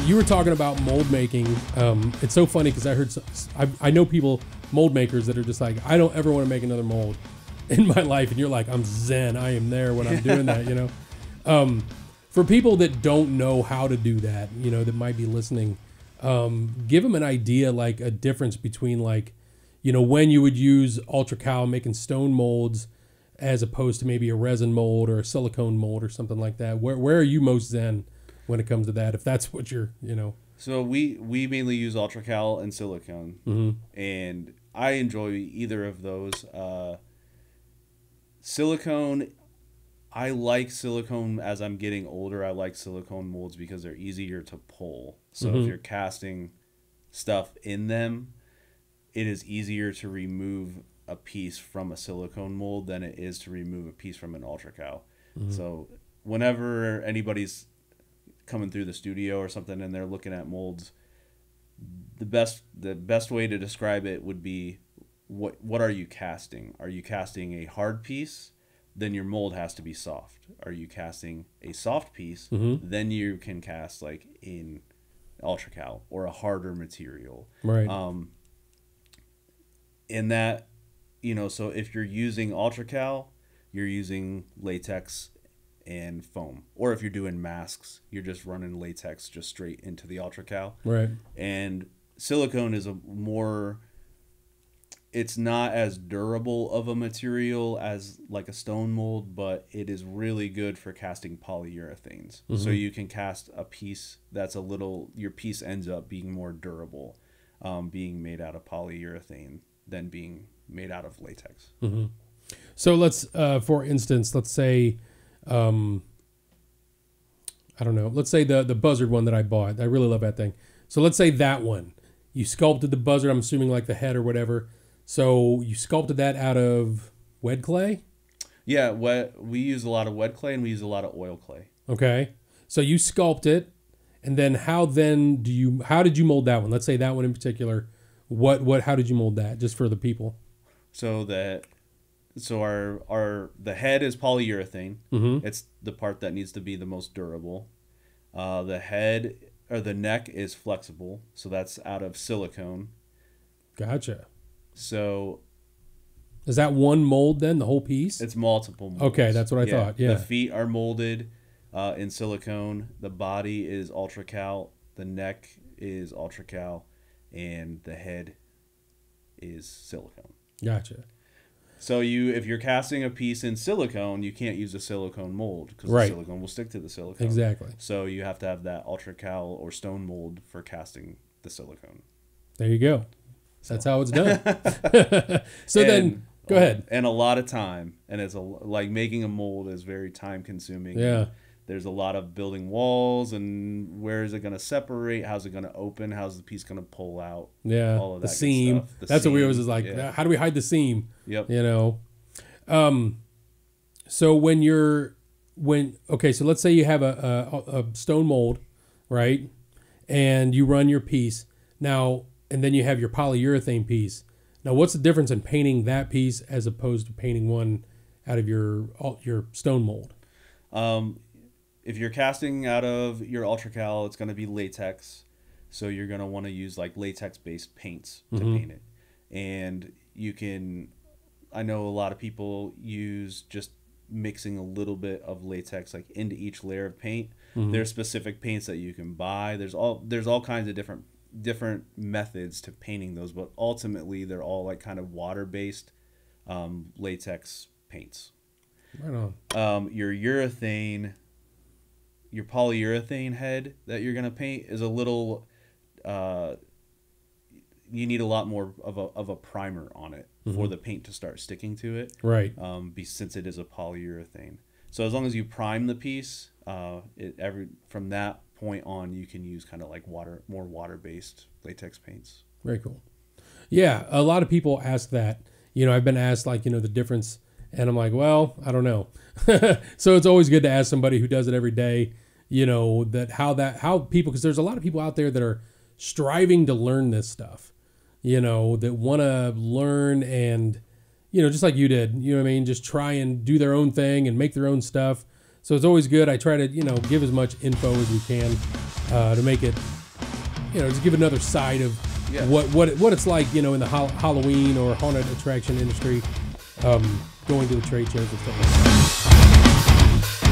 You were talking about mold making. It's so funny because I know people, mold makers, that are just like, I don't ever want to make another mold in my life. And you're like, I'm zen. I am there when I'm doing that, you know? For people that don't know how to do that, you know, that might be listening, give them an idea, like a difference between, like, you know, when you would use UltraCal making stone molds as opposed to maybe a resin mold or a silicone mold or something like that. Where are you most zen when it comes to that, if that's what you're, you know? So we mainly use UltraCal and silicone, and I enjoy either of those. Silicone, I like silicone as I'm getting older. I like silicone molds because they're easier to pull. So if you're casting stuff in them, it is easier to remove a piece from a silicone mold than it is to remove a piece from an UltraCal. So whenever anybody's coming through the studio or something and they're looking at molds, the best way to describe it would be, what are you casting? Are you casting a hard piece? Then your mold has to be soft. Are you casting a soft piece? Then you can cast like in UltraCal or a harder material. Right. In that, you know, so if you're using UltraCal, you're using latex and foam. Or if you're doing masks, you're just running latex just straight into the UltraCal. Right. And silicone is it's not as durable of a material as like a stone mold, but it is really good for casting polyurethanes. So you can cast a piece that's your piece ends up being more durable, being made out of polyurethane than being made out of latex. So let's, for instance, let's say, I don't know, let's say the buzzard one that I bought. I really love that thing. So let's say that one, you sculpted the buzzard, I'm assuming like the head or whatever. So you sculpted that out of wet clay? Yeah, we use a lot of wet clay and we use a lot of oil clay. Okay. So you sculpt it, and then how did you mold that one? Let's say that one in particular. How did you mold that, just for the people? So the head is polyurethane. It's the part that needs to be the most durable. The head or the neck is flexible, so that's out of silicone. Gotcha. So is that one mold then, the whole piece? It's multiple molds. Okay, that's what I thought. Yeah. The feet are molded in silicone. The body is UltraCal. The neck is UltraCal, and the head is silicone. Gotcha. So if you're casting a piece in silicone, you can't use a silicone mold because the silicone will stick to the silicone. Exactly. So you have to have that UltraCal or stone mold for casting the silicone. There you go. That's how it's done. So then, go ahead. And a lot of time, and it's like making a mold is very time consuming. Yeah. There's a lot of building walls, and where is it going to separate? How's it going to open? How's the piece going to pull out? Yeah. All of that the seam. Good stuff. That's what we always is like. Yeah. How do we hide the seam? Yep. You know. So okay, so let's say you have a stone mold, right? And you run your piece now. And then you have your polyurethane piece. Now, what's the difference in painting that piece as opposed to painting one out of your stone mold? If you're casting out of your UltraCal, it's going to be latex. So you're going to want to use like latex-based paints to paint it. And I know a lot of people use just mixing a little bit of latex like into each layer of paint. There's specific paints that you can buy. There's all kinds of different methods to painting those, but ultimately they're all like kind of water-based latex paints. Right on. Your polyurethane head that you're gonna paint is a little. You need a lot more of a primer on it for the paint to start sticking to it. Right. Since it is a polyurethane, so as long as you prime the piece, from that point on, you can use kind of like more water-based latex paints. Very cool. Yeah, a lot of people ask that. You know, I've been asked like, you know, the difference, and I'm like, well, I don't know. So it's always good to ask somebody who does it every day, you know, how people, because there's a lot of people out there that are striving to learn this stuff, you know, that want to learn and, you know, just like you did, you know what I mean? Just try and do their own thing and make their own stuff. So it's always good. I try to, you know, give as much info as we can. to make it, to give another side of what it's like, in the Halloween or haunted attraction industry, going to the trade shows and stuff like that.